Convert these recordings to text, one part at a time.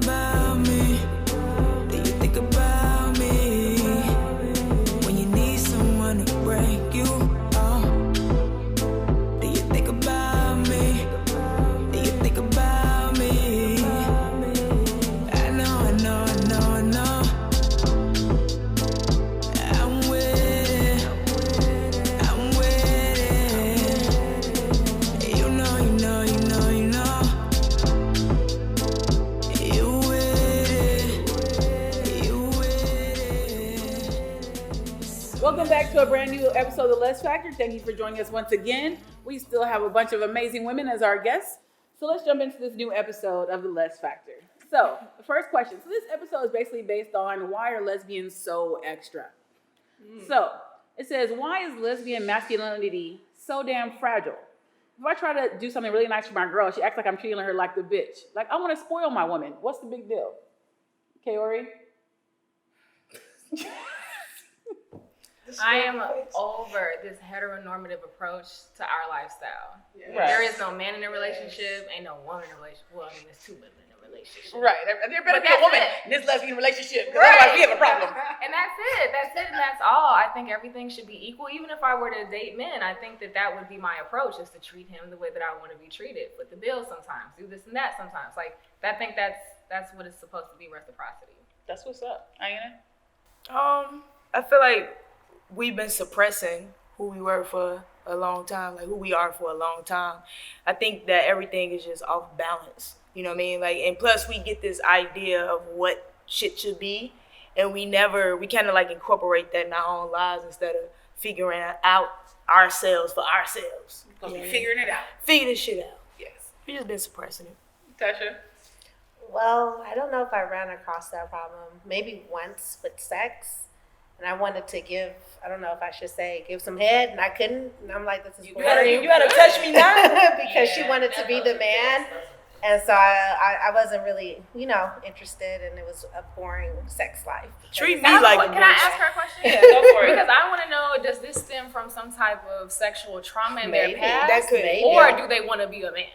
about me? Do you think about me? When you need someone to break you off. Do you think about me? Do you think about me? I know. I'm with it. You know. You with it. Welcome back to a brand new episode of LEZ Factor. Thank you for joining us once again. We still have a bunch of amazing women as our guests. So let's jump into this new episode of the LEZ Factor. So the first question. So this episode is basically based on why are lesbians so extra? So it says, why is lesbian masculinity so damn fragile? If I try to do something really nice for my girl, she acts like I'm treating her like the bitch. Like, I want to spoil my woman. What's the big deal? Karori? I am over this heteronormative approach to our lifestyle. Yeah. Right. There is no man in a relationship, ain't no woman in a relationship. Well, I mean, there's two women in a relationship. Right. There better be a woman in this lesbian relationship, because Right. otherwise we have a problem. And that's it, and that's all. I think everything should be equal. Even if I were to date men, I think that would be my approach, is to treat him the way that I want to be treated. Foot the bill sometimes, do this and that sometimes. Like, I think that's what it's supposed to be, reciprocity. That's what's up. Aina? I feel like we've been suppressing who we were for a long time, like who we are for a long time. I think that everything is just off balance. You know what I mean? Like, and plus we get this idea of what shit should be, and we kind of like incorporate that in our own lives instead of figuring out ourselves for ourselves. Because we're figuring it out. Figure this shit out. Yes. We just been suppressing it. Tasha? Well, I don't know if I ran across that problem. Maybe once with sex. And I wanted to give some head, and I couldn't. And I'm like, this is boring. You gotta touch me now. Because she wanted to be the man. And so I wasn't really, interested, and it was a boring sex life. Treat me like a Can I bitch. ask her a question? Yeah, go for it. Because I want to know, does this stem from some type of sexual trauma in Maybe. their past? That could. Maybe. Or do they want to be a man?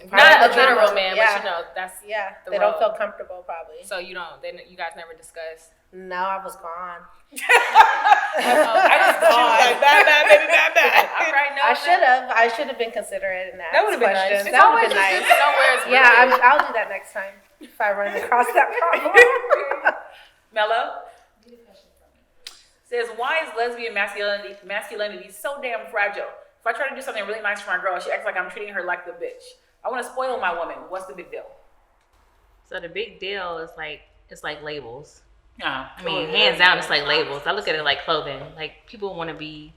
Probably Not a the literal trauma. man, Yeah. but that's Yeah, the they don't road. feel comfortable probably. So you guys never discussed. No, I was gone. I just Like, bye, baby, bye. All right, no. I should have been considerate in that. That would've been nice. question. It's That would always have been just nice. somewhere it's Yeah, rooted. I'll do that next time if I run across that problem. Mello? Says, why is lesbian masculinity so damn fragile? If I try to do something really nice for my girl, she acts like I'm treating her like the bitch. I want to spoil my woman. What's the big deal? So the big deal is it's like labels. I I mean, hands down, it's like labels. I look at it like clothing. Like, people want to be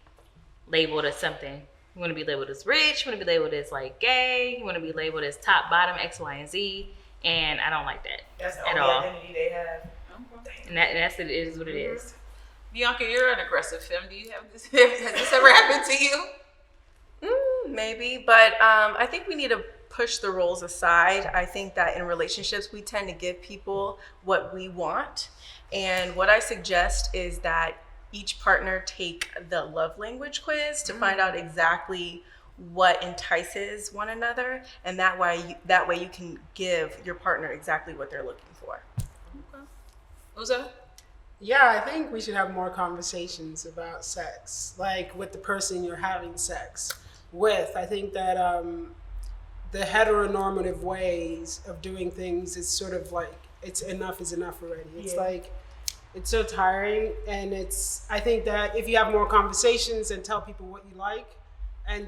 labeled as something. You want to be labeled as rich. You want to be labeled as like gay. You want to be labeled as top, bottom, X, Y, and Z. And I don't like that. That's the at only all. identity they have. And that's it. It is what it is. Bianca, you're an aggressive femme. Do you have this? Has this ever happened to you? Maybe, but I think we need to push the roles aside. I think that in relationships, we tend to give people what we want. And what I suggest is that each partner take the love language quiz to find out exactly what entices one another. And that way you can give your partner exactly what they're looking for. Okay. Uzo? Yeah, I think we should have more conversations about sex, like with the person you're having sex with. I think that the heteronormative ways of doing things is sort of like, enough is enough already. It's like, it's so tiring, and I think that if you have more conversations and tell people what you like, and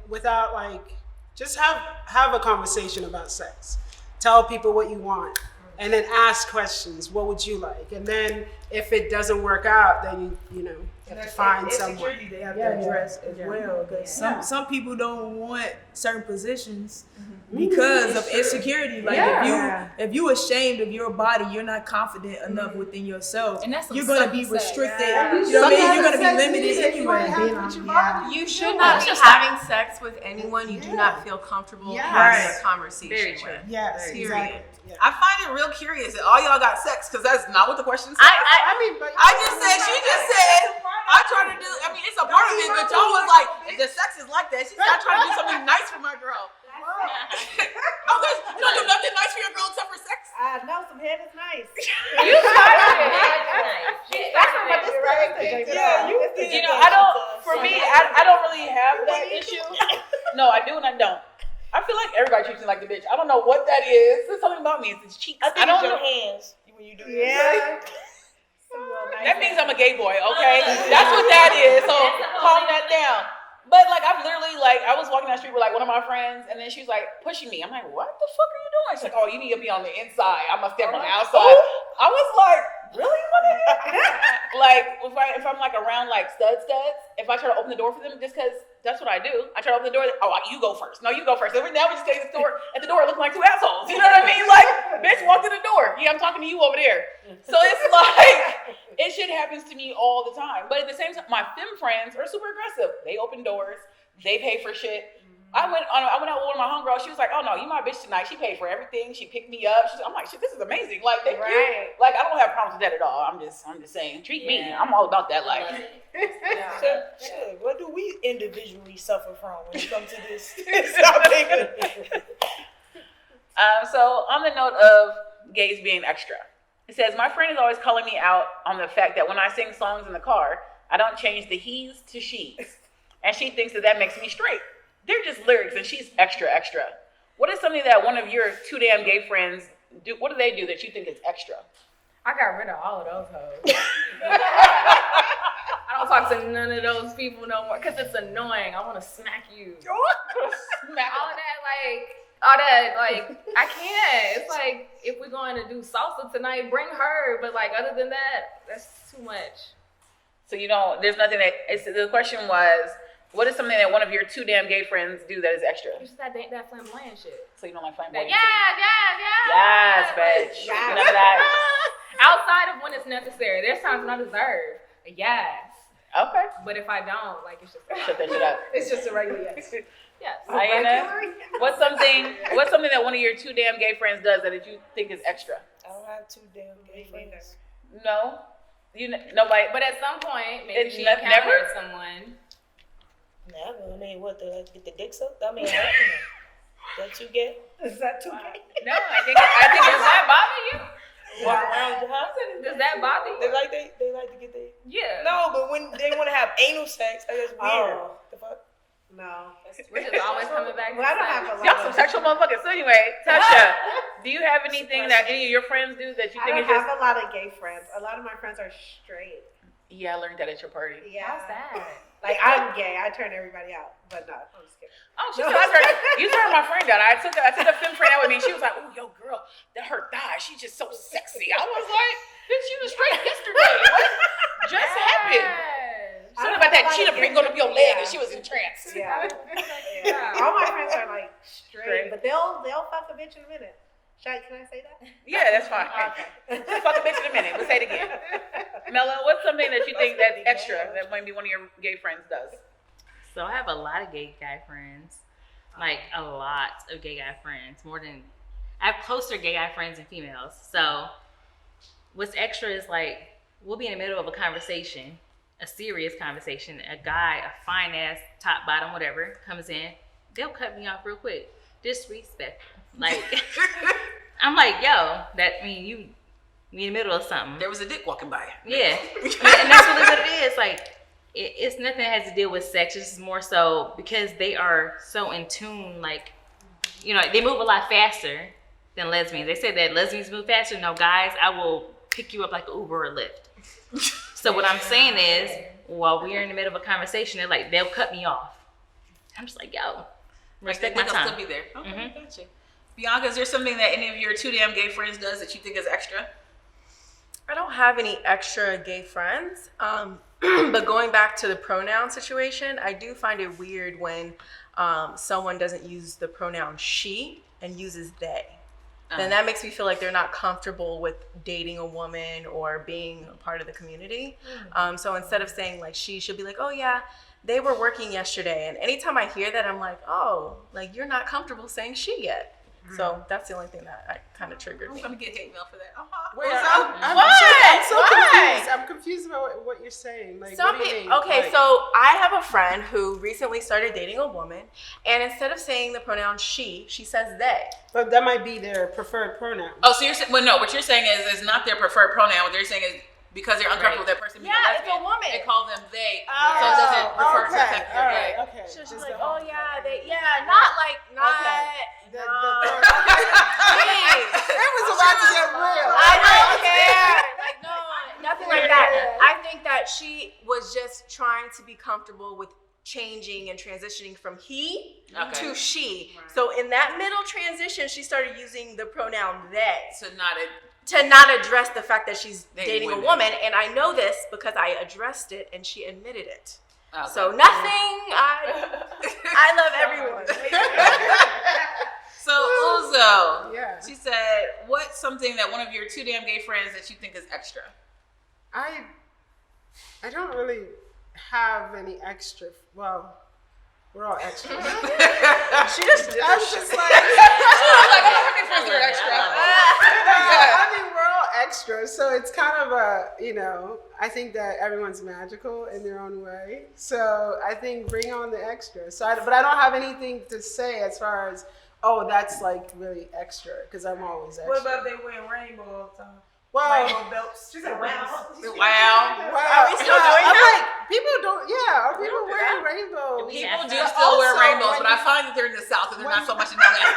without like, just have a conversation about sex. Tell people what you want, and then ask questions. What would you like? And then if it doesn't work out, then you have to find someone. Insecurity they have to address as well, because some people don't want certain positions because of insecurity. Like if you ashamed of your body, you're not confident enough within yourself. And that's you're gonna be something to say. restricted. You know what I mean? You're gonna be limited anyway. You should not be having sex with anyone you do not feel comfortable having a conversation Very true. with. Yes, Period. exactly. Yeah. I find it real curious that all y'all got sex, because that's not what the question said. She just said, I try to do, it's a part of it, but y'all was like, if the sex is like that, she's not trying to do something nice for my girl. You don't do nothing nice for your girl except for sex? I know, some head is nice. You started it. That's what I'm Right? Yeah, You know, I don't. For me, I don't really have that issue. No, I do and I don't. I feel like everybody treats me like the bitch. I don't know what that is. There's something about me. It's cheeks. I think don't it's your know. hands when you do this. Yeah. That means I'm a gay boy, okay? That's what that is. So calm that down. But like I'm literally like I was walking down the street with like one of my friends and then she was like pushing me. I'm like, what the fuck are you doing? She's like, oh, you need to be on the inside. I must step on the outside. I was like, really? Like if I'm like around like studs, if I try to open the door for them just because that's what I do. I try to open the door. Oh, you go first. No, you go first. Every now we just stay at the door looking like two assholes. You know what I mean? Like, bitch, walk to the door. Yeah, I'm talking to you over there. So it's like it shit happens to me all the time. But at the same time, my femme friends are super aggressive. They open doors. They pay for shit. I went out with one of my homegirls. She was like, "Oh no, you my bitch tonight." She paid for everything. She picked me up. I'm like, "Shit, this is amazing." Like, thank you. Like, I don't have problems with that at all. I'm just saying, treat me. I'm all about that life. So, what do we individually suffer from when it comes to this? Topic? So on the note of gays being extra, it says my friend is always calling me out on the fact that when I sing songs in the car, I don't change the he's to she's, and she thinks that makes me straight. They're just lyrics, and she's extra. What is something that one of your two damn gay friends do? What do they do that you think is extra? I got rid of all of those hoes. I don't talk to none of those people no more because it's annoying. I want to smack you. All that, I can't. It's like, if we're going to do salsa tonight, bring her. But like, other than that, that's too much. So there's nothing the question was, what is something that one of your two damn gay friends do that is extra? It's that flamboyant shit. So you don't like flamboyant? Yes, bitch. yes. None of that. Outside of when it's necessary. There's times when I deserve a yes. Okay. But if I don't, like, it's just shut that shit up. It's just a regular yes. Yes. Aina, what's something that one of your two damn gay friends does that you think is extra? I don't have two damn gay friends. No, nobody. But at some point, maybe she never encountered someone. Never. I mean, what, get the dick sucked? I mean, that you get? Is that too gay? No, I think Does that bother you? Walk around the house? Does that bother you? They like to get their... Yeah. No, but when they want to have anal sex, that's weird. The fuck? No. We're just always coming back. Well, I don't have a lot. y'all some sexual motherfuckers. So anyway, Tesha, do you have anything that any of your friends do that you think I is don't just... have a lot of gay friends. A lot of my friends are straight. Yeah, I learned that at your party. Yeah. How's that? Like, I'm gay. I turn everybody out. But no, I'm just kidding. Oh, she said you turned my friend out. I took a femme friend out with me, and she was like, "Oh, yo, girl, that her thigh. She's just so sexy." I was like, "Bitch, she was straight yesterday. What just happened?" Something about that cheetah print going up your leg, and she was entranced. Yeah. All my friends are like straight, but they'll fuck a bitch in a minute. Can I say that? Yeah, that's fine. Okay. Fuck a bitch in a minute. We'll say it again. Mello, what's something that you think that's extra that maybe one of your gay friends does? So I have a lot of gay guy friends, like a lot of gay guy friends. I have closer gay guy friends than females. So what's extra is like we'll be in the middle of a conversation, a serious conversation. A guy, a fine ass, top, bottom, whatever, comes in. They'll cut me off real quick. Disrespectful. Like I'm like, yo, you in the middle of something. There was a dick walking by. Yeah, and that's really what it is. Like. It's nothing that has to deal with sex. It's more so because they are so in tune. Like, they move a lot faster than lesbians. They say that lesbians move faster. No, guys, I will pick you up like an Uber or Lyft. So what I'm saying is, while we're in the middle of a conversation, they'll cut me off. I'm just like, yo, respect my time. Still be there. Okay, gotcha. Bianca, is there something that any of your two damn gay friends does that you think is extra? I don't have any extra gay friends. But going back to the pronoun situation, I do find it weird when someone doesn't use the pronoun she and uses they. Then that makes me feel like they're not comfortable with dating a woman or being a part of the community. So instead of saying like she'll be like, oh yeah, they were working yesterday. And anytime I hear that, I'm like, oh, like you're not comfortable saying she yet. So that's the only thing that I kind of triggered I'm me. gonna get hate mail for that. Wait, Why? I'm so Why? confused. I'm confused about what you're saying. Like, Some what do you people, mean? okay, Like, so I have a friend who recently started dating a woman, and instead of saying the pronoun she says they. but that might be their preferred pronoun. Oh, so you're saying? Well, no. What you're saying is it's not their preferred pronoun. What they're saying is because they're uncomfortable with that person being Yeah, a it's a lesbian, woman. they call them they. Oh, so it doesn't refer to okay, technically all they. right, okay. So she's Just like, the- oh yeah, they, yeah, not like, not, The- Please. It was about to get real. I don't care. Like, no, nothing like that. I think that she was just trying to be comfortable with changing and transitioning from he to she. So in that middle transition, she started using the pronoun they. So not a. To not address the fact that she's dating a women. woman. And I know this because I addressed it and she admitted it. Okay. So nothing, I love everyone. So Uzo, Yeah. she said, what's something that one of your too damn gay friends that you think is extra? I don't really have any extra. Well, we're all extra. She just did I her was shit. just like, I don't have any friends that are extra. I mean, we're all extra, so it's kind of I think that everyone's magical in their own way. So I think bring on the extra. But I don't have anything to say as far as, oh, that's like really extra, because I'm always extra. What about they wearing rainbow all the time? Well, Rainbow belts. She said, wow. Wow. Are we still doing I'm that? like, people don't. Yeah, are people do wearing that? rainbows? People do But still wear also, rainbows, when but I you- find that they're in the South and they're not so much in LA.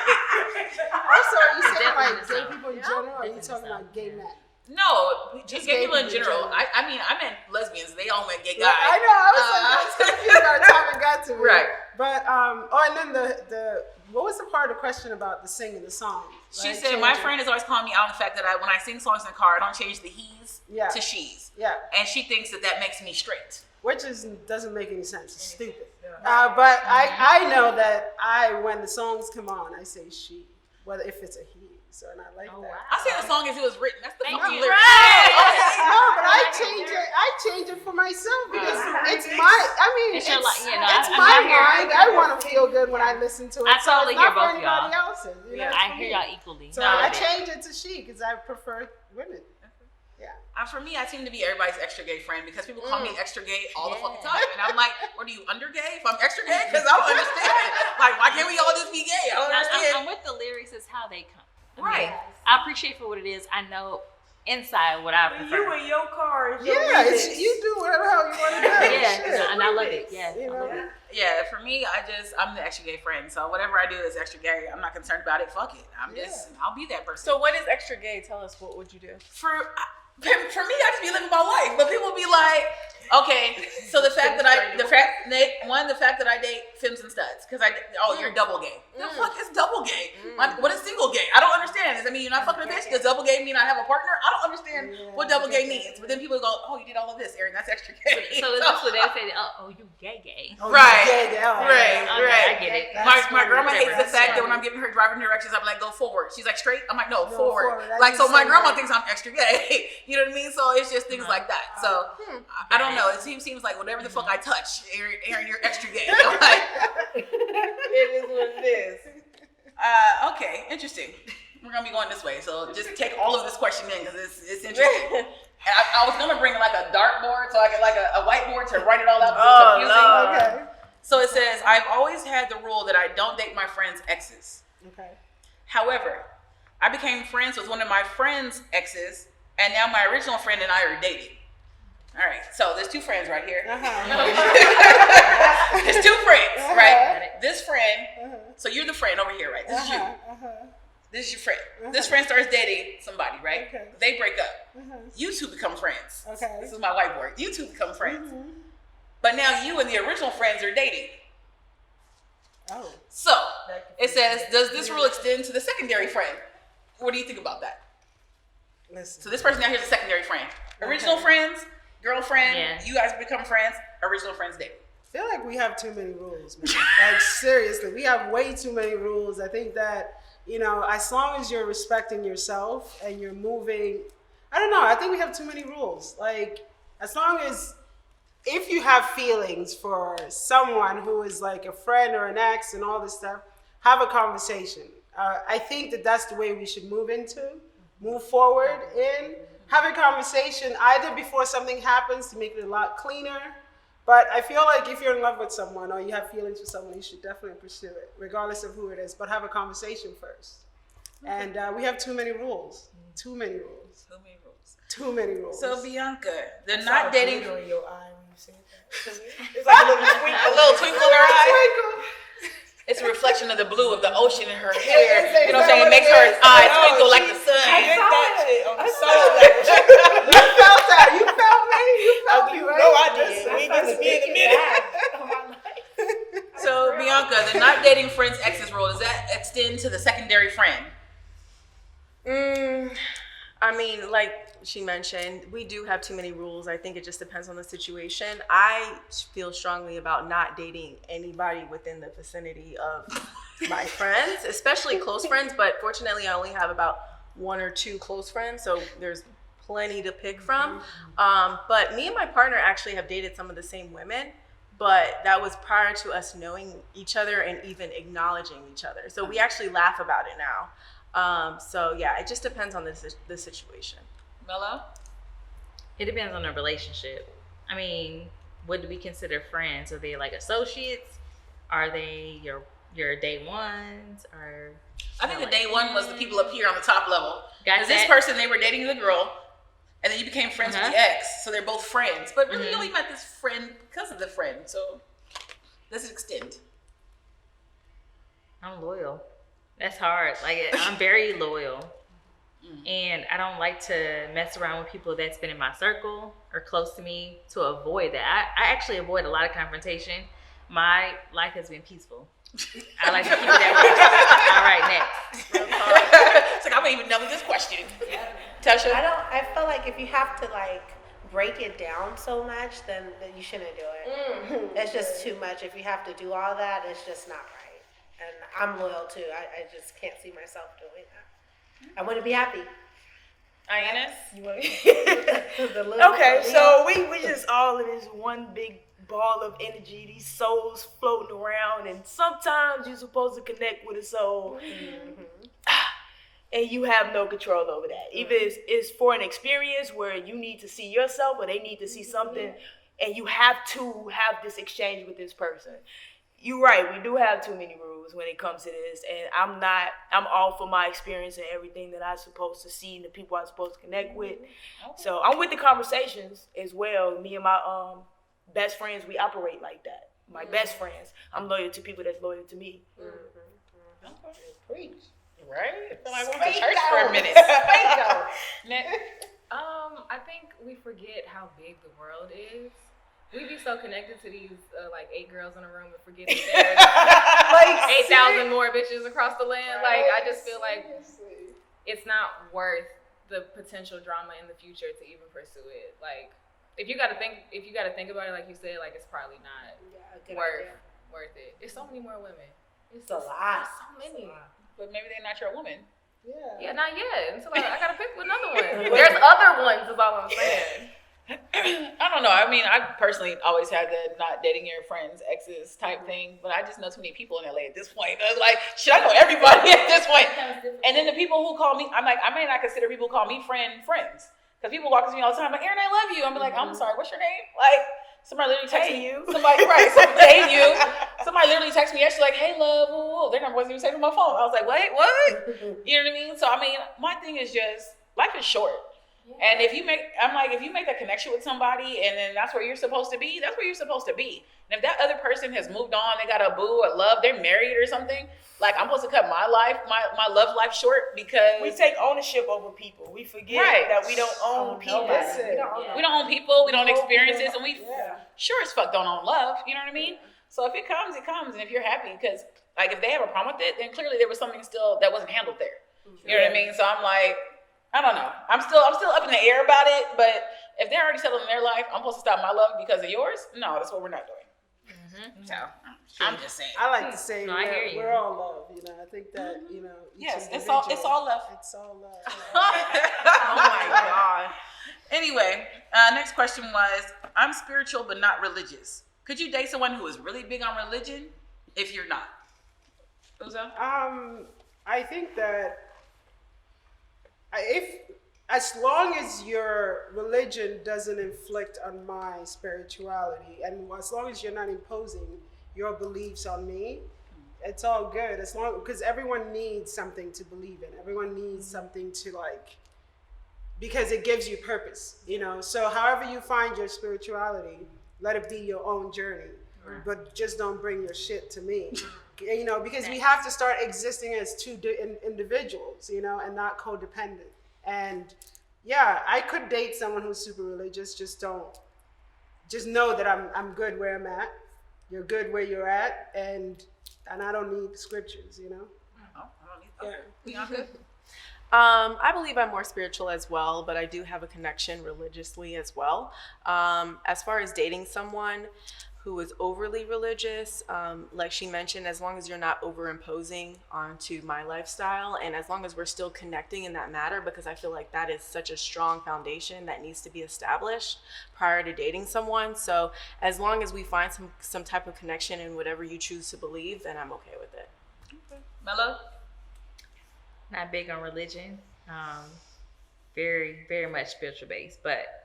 Also, are you saying Definitely like the gay South. people in general? Or are you talking about gay men? No, just gay people in gay general. people in I mean, I meant lesbians. They all meant gay guys. I know. I was confused by the time it got to me. Right. But and then the what was the part of the question about the singing the song? She Like, said, my changing- friend is always calling me out on the fact that when I sing songs in the car, I don't change the he's Yeah. to she's. Yeah, And she thinks that makes me straight. which doesn't make any sense. It's stupid. But I know that when the songs come on, I say she, whether if it's a he. So and I like that. I sing the song as it was written. That's the Thank fucking you. lyrics. No, but I change it for myself because it's my. I mean, It's it's, your life. Yeah, no, it's I'm my not here. mind. I want to feel good when I listen to it. I so totally it's not hear for both y'all. anybody else's. You know, it's I for hear me. y'all equally. So No, I it. change it to she because I prefer women. Yeah. For me, I seem to be everybody's extra gay friend because people call me extra gay all the fucking Yeah. time. And I'm like, what are you, under gay? If I'm extra gay? Because I don't understand. Like, why can't we all just be gay? I don't understand. I'm with the lyrics. Is how they come. Right. I appreciate for what it is. I know inside what I When prefer. you in your car, it's your Yeah, remix. you do whatever the hell you want to do. Yeah, Shit. and I love it. Yeah, You I love know? it. Yeah, for me, I'm the extra gay friend. So whatever I do is extra gay. I'm not concerned about it. Fuck it. I'll be that person. So what is extra gay? Tell us, what would you do? For me, I just be living my life. But people be like, okay, so the fact that I date femmes and studs because you're double gay. The fuck is double gay? What is single gay? I don't understand. Does that mean you're not fucking a bitch? Does double gay mean I have a partner? I don't understand what double gay means. But then people go, oh, you did all of this, Eryn. That's extra gay. So is this what they say? Oh, you gay? Oh, Right. yeah, yeah, Right. Okay, I get it. My grandma hates the That's fact that funny. when I'm giving her driving directions, I'm like, go forward. She's like, straight? I'm like, no, forward. forward. I Like, so just my say grandma that. thinks I'm extra gay. You know what I mean? So it's just things like that. So I don't know. It seems like whatever the fuck I touch, Eryn, you're extra gay. I'm like, It is what it is. okay, interesting. We're gonna be going this way, so just take all of this question in because it's interesting. And I was gonna bring like a dartboard so I could like a whiteboard to write it all out. Because it's confusing. Okay. So it says, I've always had the rule that I don't date my friends' exes. Okay. However, I became friends with one of my friends' exes, and now my original friend and I are dating. All right, so there's two friends right here. There's two friends, right? This friend, so you're the friend over here, right? This is you. This is your friend. This friend starts dating somebody, right? Okay. They break up. You two become friends. Okay. This is my whiteboard. You two become friends. But now you and the original friends are dating. Oh. So it says, does this rule extend to the secondary friend? What do you think about that? Listen. So this person now here's a secondary friend. Original friends, girlfriend, you guys become friends, original friends dating. I feel like we have too many rules, man. Like, seriously, we have way too many rules. I think that, as long as you're respecting yourself and you're moving, I don't know, I think we have too many rules. Like, as long as, if you have feelings for someone who is like a friend or an ex and all this stuff, have a conversation. I think that that's the way we should move forward in having conversation either before something happens to make it a lot cleaner. But I feel like if you're in love with someone or you have feelings for someone, you should definitely pursue it, regardless of who it is. But have a conversation first. And we have too many rules. Too many rules. Too many rules. So Bianca, they're not dating. In your eye when you said that. It's like a little twinkle. A little twinkle in her eye. It's a reflection of the blue of the ocean in her hair. You know what I'm saying? It makes her eye twinkle like the sun. I get that shit on the soul You level. felt that. You felt me. You felt me, right? No, I did. We just be in a minute. So Bianca, the not dating friends exes rule, does that extend to the secondary friend? I mean, like she mentioned, we do have too many rules. I think it just depends on the situation. I feel strongly about not dating anybody within the vicinity of my friends, especially close friends. But fortunately, I only have about 1 or 2 close friends, so there's plenty to pick from. But me and my partner actually have dated some of the same women, but that was prior to us knowing each other and even acknowledging each other. So we actually laugh about it now. So yeah, it just depends on the situation. Mello? It depends on the relationship. I mean, what do we consider friends? Are they like associates? Are they your day ones? Or I think the day one was the people up here on the top level. Got Because this person, they were dating the girl, and then you became friends with the ex, so they're both friends. But really, you only met this friend because of the friend. So let's extend. I'm loyal. That's hard. Like, I'm very loyal. And I don't like to mess around with people that's been in my circle or close to me to avoid that. I actually avoid a lot of confrontation. My life has been peaceful. I like to keep it that way. All right, next. It's like, I don't even know this question. Tesha? I feel like if you have to like break it down so much, then you shouldn't do it. It's just too much. If you have to do all that, it's just not right. And I'm loyal too. I just can't see myself doing that. I want to be happy. Ines? Okay, so we just all in this one big ball of energy, these souls floating around, and sometimes you're supposed to connect with a soul, and you have no control over that. Either it's for an experience where you need to see yourself or they need to see something, and you have to have this exchange with this person. You're right, we do have too many rules when it comes to this, and I'm all for my experience and everything that I'm supposed to see and the people I'm supposed to connect with. So I'm with the conversations as well. Me and my best friends, we operate like that. My best friends. I'm loyal to people that's loyal to me. Preach. Right? I feel like I went to church for a minute. I think we forget how big the world is. We be so connected to these like 8 girls in a room and forgetting there's like 8,000 more bitches across the land. Like, I just feel like it's not worth the potential drama in the future to even pursue it. Like, if you gotta think about it, like you said, like, it's probably not worth it. There's so many more women. It's a lot. So many. But maybe they're not your woman. Yeah, not yet. Until I gotta pick another one. There's other ones, is all I'm saying. I don't know. I mean, I personally always had the not dating your friends, exes type thing, but I just know too many people in LA at this point. I was like, should I know everybody at this point? And then the people who call me, I'm like, I may not consider people who call me friends. Because people walk up to me all the time, like, Eryn, I love you. I'm like, I'm sorry, what's your name? Like, somebody literally texts me. Somebody literally texts me yesterday, like, hey, love, whoa. Their number wasn't even saved on my phone. I was like, wait, what? You know what I mean? So, I mean, my thing is just, life is short. And if you make that connection with somebody and then that's where you're supposed to be, that's where you're supposed to be. And if that other person has moved on, they got a boo or love, they're married or something, like, I'm supposed to cut my love life short because we take ownership over people. We forget that we don't own people. We don't own people, we don't experiences, and we sure as fuck don't own love. You know what I mean? So if it comes, it comes. And if you're happy, because like if they have a problem with it, then clearly there was something still that wasn't handled there. You know what I mean? So I'm like, I don't know. I'm still up in the air about it, but if they're already settled in their life, I'm supposed to stop my love because of yours? No, that's what we're not doing. So I'm just saying. I like to say we're all love. You know, I think that yes, it's all love. It's all love. Oh my God. Anyway, next question was: I'm spiritual but not religious. Could you date someone who is really big on religion if you're not? Uzo? I think that as long as your religion doesn't inflict on my spirituality, and as long as you're not imposing your beliefs on me, it's all good. As long, because everyone needs something to believe in. Everyone needs something to like, because it gives you purpose, you know. So however you find your spirituality, let it be your own journey, but just don't bring your shit to me. You know, because we have to start existing as two individuals, you know, and not codependent. And yeah, I could date someone who's super religious. Just know that I'm good where I'm at. You're good where you're at, and I don't need scriptures, you know. I don't need. Bianca? I believe I'm more spiritual as well, but I do have a connection religiously as well. As far as dating someone who is overly religious, like she mentioned, as long as you're not overimposing onto my lifestyle, and as long as we're still connecting in that matter, because I feel like that is such a strong foundation that needs to be established prior to dating someone. So as long as we find some type of connection in whatever you choose to believe, then I'm okay with it. Okay. Mello? Not big on religion. Very, very much spiritual based, but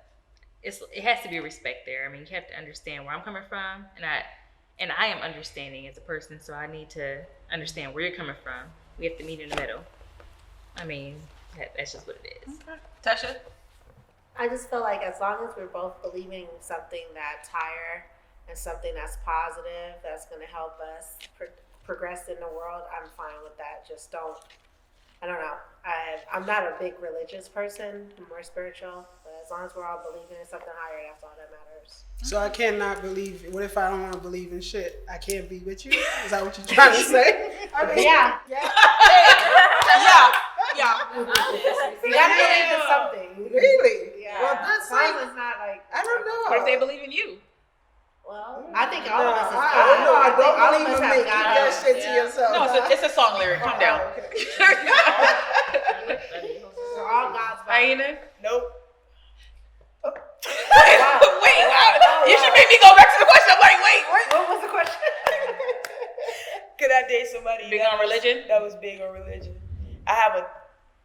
it has to be respect there. I mean, you have to understand where I'm coming from, and I am understanding as a person, so I need to understand where you're coming from. We have to meet in the middle. I mean, that's just what it is. Okay. Tesha? I just feel like as long as we're both believing something that's higher and something that's positive, that's going to help us progress in the world, I'm fine with that. Just don't. I don't know. I'm not a big religious person. I'm more spiritual. But as long as we're all believing in something higher, that's all that matters. So I cannot believe. What if I don't want to believe in shit? I can't be with you. Is that what you're trying to say? I mean, yeah. Yeah. You gotta believe in something. Really? Yeah. Well, that's like, like, it's not like. I don't know. What if they believe in you? Well, I think all of us is I God. don't know. I don't all of believe us in have me. Keep God. that shit to yourself. No, it's a song lyric. Calm down. We're all God's bodies. Aina? Nope. Wait, you should make me go back to the question. I'm like, wait. What was the question? Could I date somebody Big on religion? that was big on religion? I have a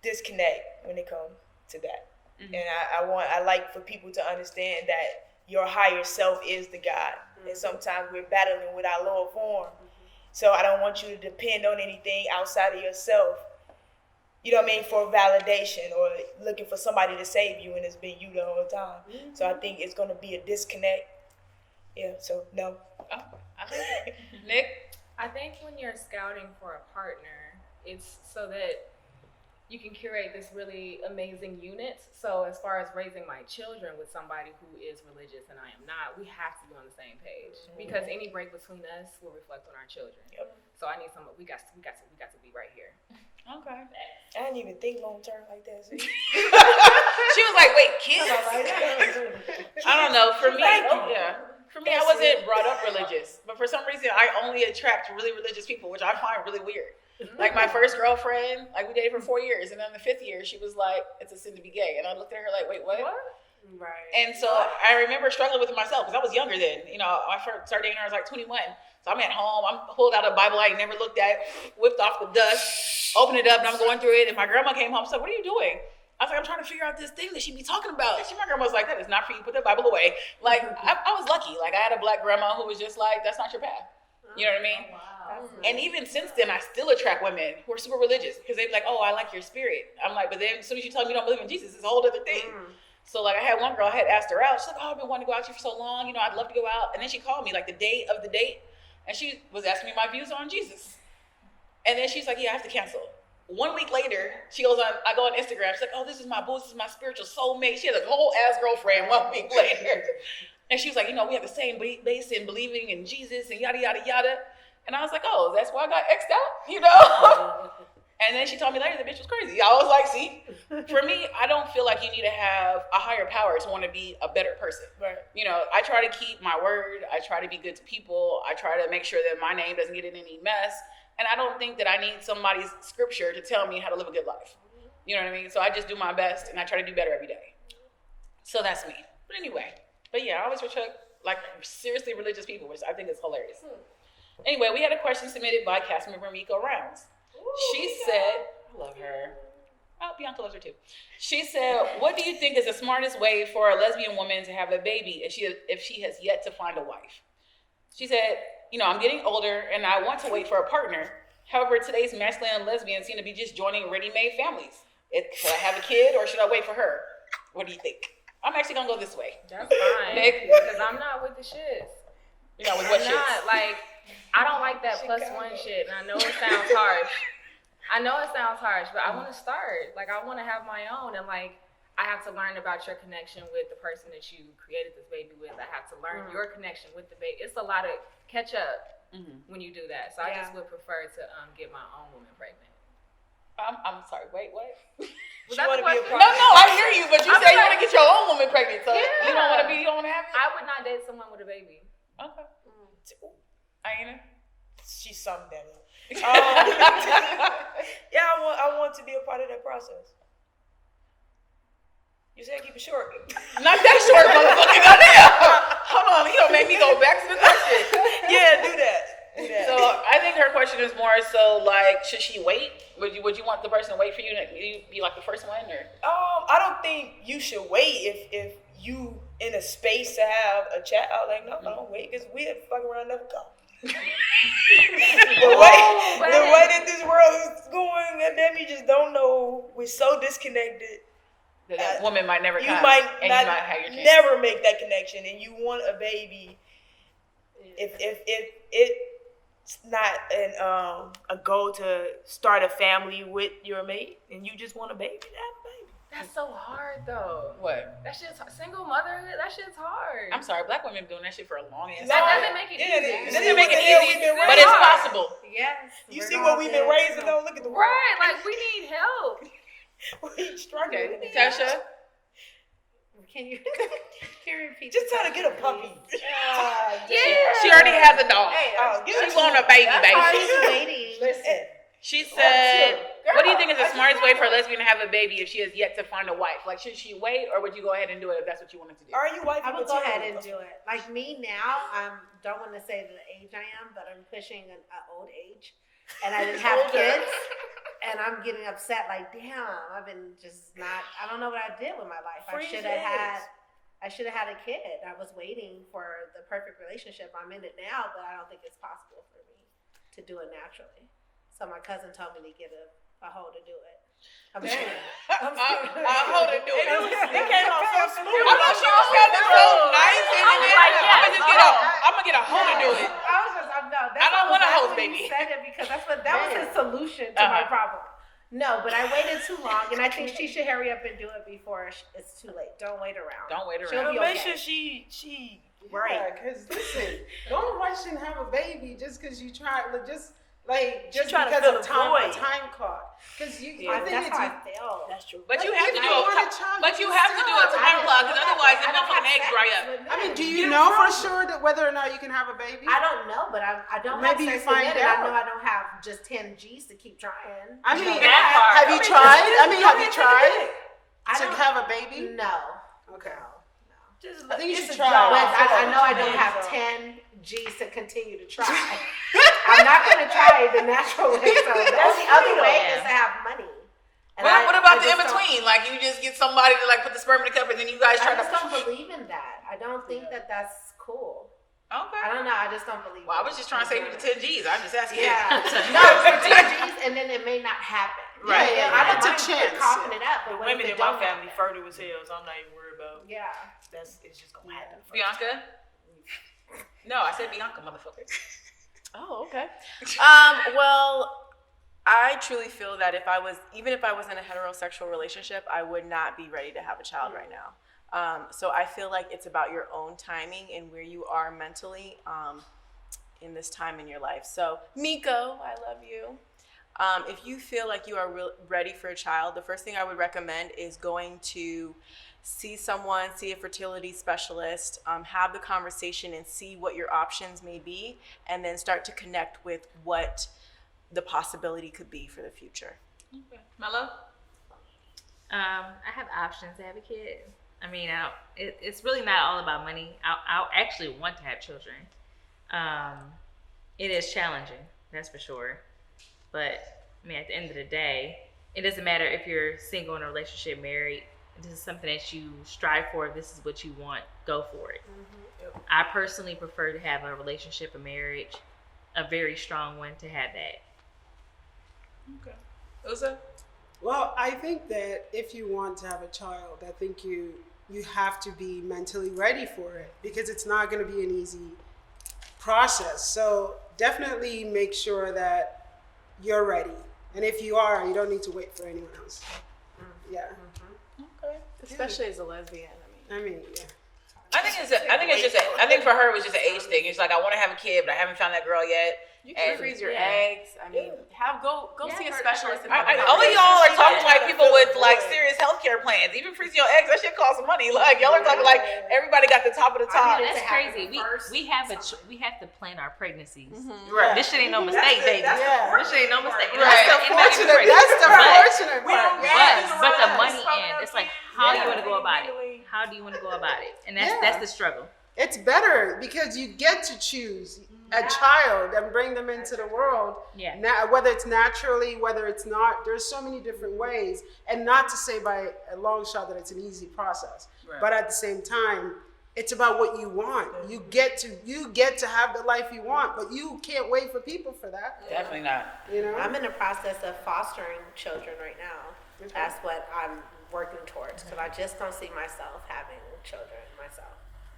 disconnect when it comes to that. Mm-hmm. And I like for people to understand that your higher self is the God. Mm-hmm. And sometimes we're battling with our lower form. Mm-hmm. So I don't want you to depend on anything outside of yourself, you know what I mean, for validation or looking for somebody to save you, and it's been you the whole time. Mm-hmm. So I think it's going to be a disconnect. Yeah, so no. Oh, I like it. Nick? I think when you're scouting for a partner, it's so that you can curate this really amazing unit. So as far as raising my children with somebody who is religious and I am not, we have to be on the same page, because any break between us will reflect on our children. Yep. So I need we got to be right here. Okay. I didn't even think long term like that. See? She was like, wait, kids? I don't know. For me, For me, I wasn't brought up religious, but for some reason, I only attract really religious people, which I find really weird. Like my first girlfriend, like we dated for 4 years, and then the 5th year, she was like, "It's a sin to be gay," and I looked at her like, "Wait, what?" Right. And so I remember struggling with it myself because I was younger then. You know, I first started dating her, I was like 21. So I'm at home, I'm pulled out a Bible I never looked at, whipped off the dust, opened it up, and I'm going through it. And my grandma came home, said, "What are you doing?" I was like, "I'm trying to figure out this thing that she be talking about." And my grandma was like, "That is not for you. Put the Bible away." Like, I was lucky. Like, I had a black grandma who was just like, "That's not your path." You know what I mean? Wow. And even since then, I still attract women who are super religious because they be like, "Oh, I like your spirit." I'm like, but then as soon as you tell me you don't believe in Jesus, it's a whole other thing. So like, I had one girl, I had asked her out. She's like, "Oh, I've been wanting to go out with you for so long. You know, I'd love to go out." And then she called me like the day of the date, and she was asking me my views on Jesus. And then she's like, "Yeah, I have to cancel." 1 week later, she goes on. I go on Instagram. She's like, "Oh, this is my boo. This is my spiritual soulmate." She has a whole ass girlfriend 1 week later, and she was like, "You know, we have the same base in believing in Jesus and yada yada yada." And I was like, "Oh, that's why I got X'd out," you know. And then she told me later the bitch was crazy. I was like, "See, for me, I don't feel like you need to have a higher power to want to be a better person." Right. You know, I try to keep my word. I try to be good to people. I try to make sure that my name doesn't get in any mess. And I don't think that I need somebody's scripture to tell me how to live a good life. You know what I mean? So I just do my best and I try to do better every day. So that's me. But anyway, yeah, I always attract like seriously religious people, which I think is hilarious. Anyway, we had a question submitted by cast member Miko Rounds. She said, I love her. Oh, Bianca loves her too. She said, what do you think is the smartest way for a lesbian woman to have a baby if she has yet to find a wife? She said, I'm getting older and I want to wait for a partner. However, today's masculine and lesbians seem to be just joining ready-made families. Should I have a kid or should I wait for her? What do you think? I'm actually going to go this way. That's fine. Because I'm not with the shits. You're not with what shits? Not. Like, I don't like that +1 shit. And I know it sounds harsh. But I want to start. Like, I want to have my own. And, like, I have to learn about your connection with the person that you created this baby with. I have to learn your connection with the baby. It's a lot of catch up when you do that. So I just would prefer to get my own woman pregnant. I'm sorry. Wait, what? She want to be a part. No, I hear you, but you say you want to get your own woman pregnant, so you don't want to have it? I would not date someone with a baby. Okay. Aina? She summed that up. Yeah, I want to be a part of that process. You said keep it short. Not that short, motherfucker. Hold on, you don't make me go back to the question. Yeah, do that. So I think her question is more so like, should she wait? Would you want the person to wait for you to be like the first one, or? I don't think you should wait if you in a space to have a child. Like, no, don't wait, because we have fucking around never come. the way that this world is going, goddamn, you just don't know. We're so disconnected. That woman might never come. You might and not you might have your kids. never make that connection, and you want a baby. If it's not a goal to start a family with your mate, and you just want a baby, have a baby. That's so hard though. What? That shit's single motherhood. That shit's hard. I'm sorry, black women have been doing that shit for a long ass time. That doesn't make it easy. It doesn't make it easy, but it's possible. Yes. You see what we've been raising on? Look at the world. Right, like we need help. We struggling. Okay, Tesha. Can you repeat? Just trying to get a puppy. Yeah. She already has a dog. Hey, She want a baby. She's waiting. Listen. She said, what do you think is the smartest way for a lesbian to have a baby if she has yet to find a wife? Like, should she wait, or would you go ahead and do it if that's what you wanted to do? Are you wife? I would go ahead and do it. Like me now, don't want to say the age I am, but I'm pushing an old age, and I didn't have kids, and I'm getting upset. Like, damn, I've been just not. I don't know what I did with my life. I should have had a kid. I was waiting for the perfect relationship. I'm in it now, but I don't think it's possible for me to do it naturally. So my cousin told me to get a hoe to do it. I'm scared. A hoe to do it. It came out so smooth. I thought she was sounding so nice, and I'm gonna get a hoe to do it. I don't want a hoe, baby. He said it because that was his solution to my problem. No, but I waited too long, and I think she should hurry up and do it before it's too late. Don't wait around. Don't wait She'll around. be Make okay. sure she Right. Because listen, don't rush and have a baby just because you try. Just trying to because fill of a void. time clock. Because I think that's it's how I feel. That's true. But you have to do you want a child, But you you have to do a still- time clock, because otherwise the I don't motherfucking have eggs dry sex up. with I mean, men. do you know for sure that whether or not you can have a baby? I don't know, but I don't Maybe have you sex find with men, and I out. know I don't have just 10 G's to keep trying. I mean, that part. have you tried? I mean, have you tried I to don't- have a baby? No. Okay. Just, I think you it's should a try. job. But I know I don't have 10 G's to continue to try. I'm not going to try the natural way. So the only other way is to have money. And What about I the in just don't- between? Like, you just get somebody to like put the sperm in the cup, and then you guys try I just to. don't believe in that. I don't think that that's cool. Okay. I don't know. I just don't believe. Well, I was just trying to save you the 10 G's. I'm just asking. Yeah. No, for 10 G's, and then it may not happen. Right. Yeah, I don't It's a mind chance. coughing it up. But what if Women it in my don't family happen? fertile as hell, so I'm not even worried about. Yeah. It's just gonna happen. Bianca? No, I said Bianca, motherfucker. Oh, okay. Well, I truly feel that even if I was in a heterosexual relationship, I would not be ready to have a child right now. So I feel like it's about your own timing and where you are mentally in this time in your life. So, Miko, I love you. If you feel like you are ready for a child, the first thing I would recommend is going to see a fertility specialist, have the conversation and see what your options may be, and then start to connect with what the possibility could be for the future. Okay. Mello? I have options to have a kid. I mean, it's really not all about money. I actually want to have children. It is challenging, that's for sure. But I mean, at the end of the day, it doesn't matter if you're single in a relationship, married. This is something that you strive for. This is what you want. Go for it. I personally prefer to have a relationship, a marriage, a very strong one, to have that. Okay. Uzo? Well, I think that if you want to have a child, I think you have to be mentally ready for it, because it's not going to be an easy process. So definitely make sure that you're ready. And if you are, you don't need to wait for anyone else. Yeah. Okay. Especially as a lesbian. I mean, yeah. I think for her it was just an age thing. It's like, I want to have a kid, but I haven't found that girl yet. You can freeze your eggs. I mean, go see a specialist. All of y'all are talking like people with like serious healthcare plans. Even freezing your eggs, that shit costs money. Like, y'all are talking like everybody got the top of the top. That's crazy. We have to plan our pregnancies. Right. This shit ain't no mistake, baby. This shit ain't no mistake. That's the fortunate part. But the money end, it's like, how do you want to go about it? How do you want to go about it? And that's the struggle. It's better because you get to choose a child and bring them into the world. Yeah. Now, whether it's naturally, whether it's not, there's so many different ways. And not to say by a long shot that it's an easy process, but at the same time, it's about what you want. You get to have the life you want, but you can't wait for people for that. Definitely not. You know, I'm in the process of fostering children right now. That's what I'm working towards, because I just don't see myself having children myself.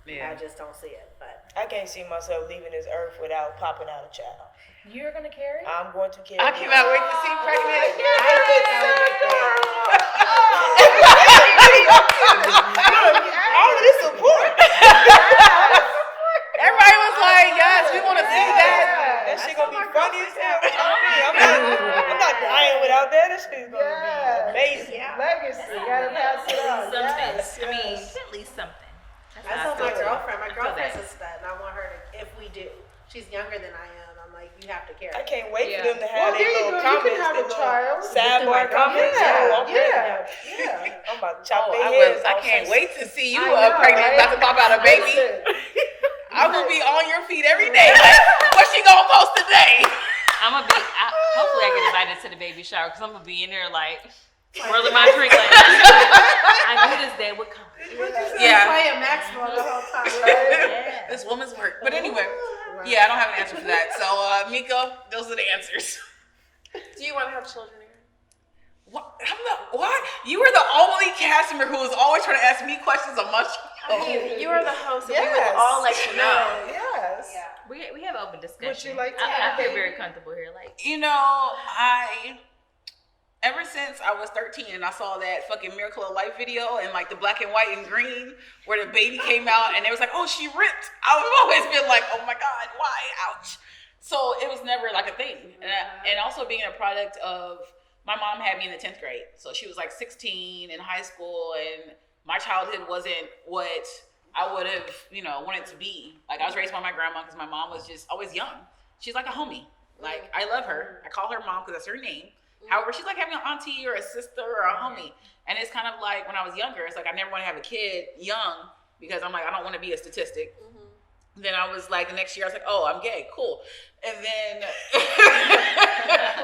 Yeah. I just don't see it, but I can't see myself leaving this earth without popping out a child. You're gonna carry? I'm going to carry. I cannot wait to see pregnant. All of this support. Everybody was like, yes, we want to see that. That shit gonna be funny as hell. I'm not dying without that. That shit is gonna be amazing. legacy. You gotta pass it on. Something. Yes, I mean, yes. at least something. I told my girlfriend. My I feel girlfriend's that. a stud, and I want her to. If we do, she's younger than I am. I'm like, you have to carry. I can't wait Yeah. for them to have Well, there their you little go. You can comments, have their a little child. sidebar comments. Yeah. I'm about to chop their heads I off. can't wait to see you I know, pregnant, right? about to pop out a baby. Listen. I will be on your feet every day. Like, what she gonna post today? Hopefully I get invited to the baby shower, because I'm gonna be in there like swirling my drink. Like, I knew this day would come. Yeah. Playing Maxwell the whole time. Yeah. This woman's work. But anyway, yeah, I don't have an answer for that. So, Mika, those are the answers. Do you want to have children again? What? What? You were the only cast member who was always trying to ask me questions on my show. I mean, you are the host, and we Yes. would all like to know. Yes. Yeah. We have open discussion. Would you like to I have feel a very baby? comfortable here. Like, You know, ever since I was 13 and I saw that fucking Miracle of Life video and like the black and white and green where the baby came out and it was like, oh, she ripped. I've always been like, oh my God, why? Ouch. So it was never like a thing. And also being a product of, my mom had me in the 10th grade. So she was like 16 in high school, and my childhood wasn't what I would have, wanted to be. Like, I was raised by my grandma because my mom was just always young. She's like a homie. Like, I love her. I call her mom because that's her name. However, she's like having an auntie or a sister or a homie. And it's kind of like when I was younger, it's like I never want to have a kid young because I'm like, I don't want to be a statistic. Then I was like, the next year I was like, oh, I'm gay, cool. And then,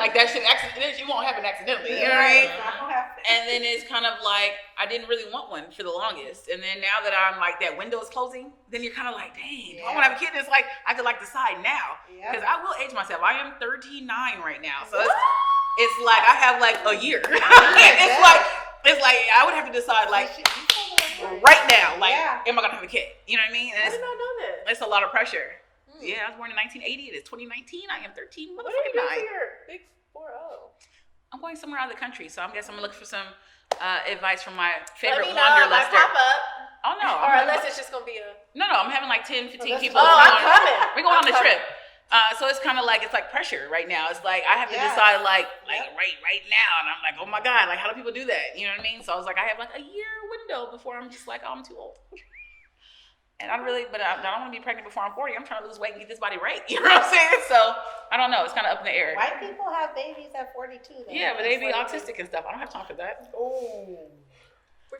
like that shit, you won't happen accidentally, you know what I mean? And then it's kind of like, I didn't really want one for the longest. And then now that I'm like, that window is closing, then you're kind of like, dang, do I want to have a kid? And it's like, I could like decide now. Because I will age myself. I am 39 right now. So it's like, I have like a year. It's like, I would have to decide like, right now, like, am I gonna have a kid? You know what I mean? And I did not know that. it's a lot of pressure. Yeah, I was born in 1980. It is 2019. I am 13. What are you doing for 9. your big 4-0? I'm going somewhere out of the country, so I guess I'm gonna look for some advice from my Let favorite me know, wanderluster. like pop up. Oh no, Or unless it's just gonna be a. no, I'm having like 10, 15 people. Oh, I'm coming. We're going on I'm the coming. trip. So it's kind of like, it's like pressure right now. It's like, I have to decide like right now. And I'm like, oh my God, like how do people do that? You know what I mean? So I was like, I have like a year window before I'm just like, oh, I'm too old. And I don't want to be pregnant before I'm 40. I'm trying to lose weight and get this body right. You know what I'm saying? So I don't know. It's kind of up in the air. White people have babies at 42. Yeah, but they be autistic and stuff. I don't have time for that. Oh.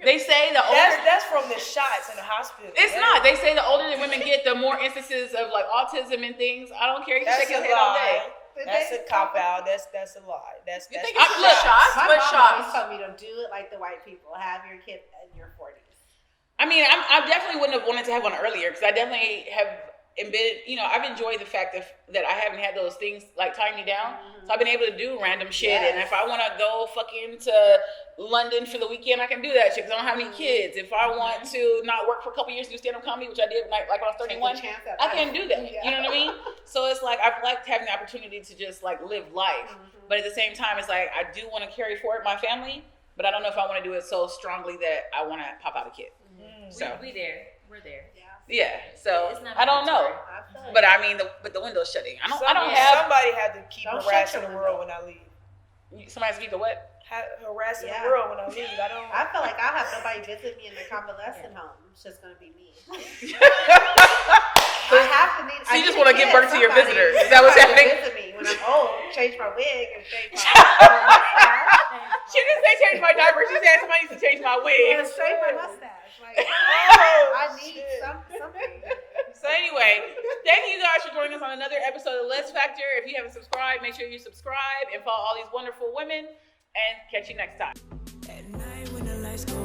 They say the older... That's from the shots in the hospital. It's not. They say the older the women get, the more instances of like autism and things. I don't care. You can shake your head all day. That's a cop out. That's a lie. That's You think that's it's split shots? My Split mom shots. always told me to do it like the white people. Have your kid in your 40s. I mean, I definitely wouldn't have wanted to have one earlier because I definitely have been, I've enjoyed the fact that I haven't had those things like tie me down. So I've been able to do random shit. And if I want to go fucking to London for the weekend, I can do that shit because I don't have any kids. If I want to not work for a couple years to do stand-up comedy, which I did like when I was 31, I can do that. You know what I mean? So it's like I've liked having the opportunity to just like live life. But at the same time, it's like I do want to carry forward my family, but I don't know if I want to do it so strongly that I want to pop out a kid. So We there. We're there. yeah, so It's not I don't know, mandatory. but I mean, the window's shutting. I don't have somebody had to keep Don't harassing shut the your world when I leave. somebody has to keep the what? Harassing the world when I leave. I don't. I feel like I'll have nobody visit me in the convalescent home. It's just gonna be me. I have to need. So you just want to give birth to your visitors? Is that what's happening? Visit me when I'm old. Change my wig and change my. She didn't say change my diaper. She said somebody needs to change my wig. And straighten my mustache. Like I need something. So anyway, thank you guys for joining us on another episode of LEZ Factor. If you haven't subscribed, make sure you subscribe and follow all these wonderful women. And catch you next time. At night when the lights go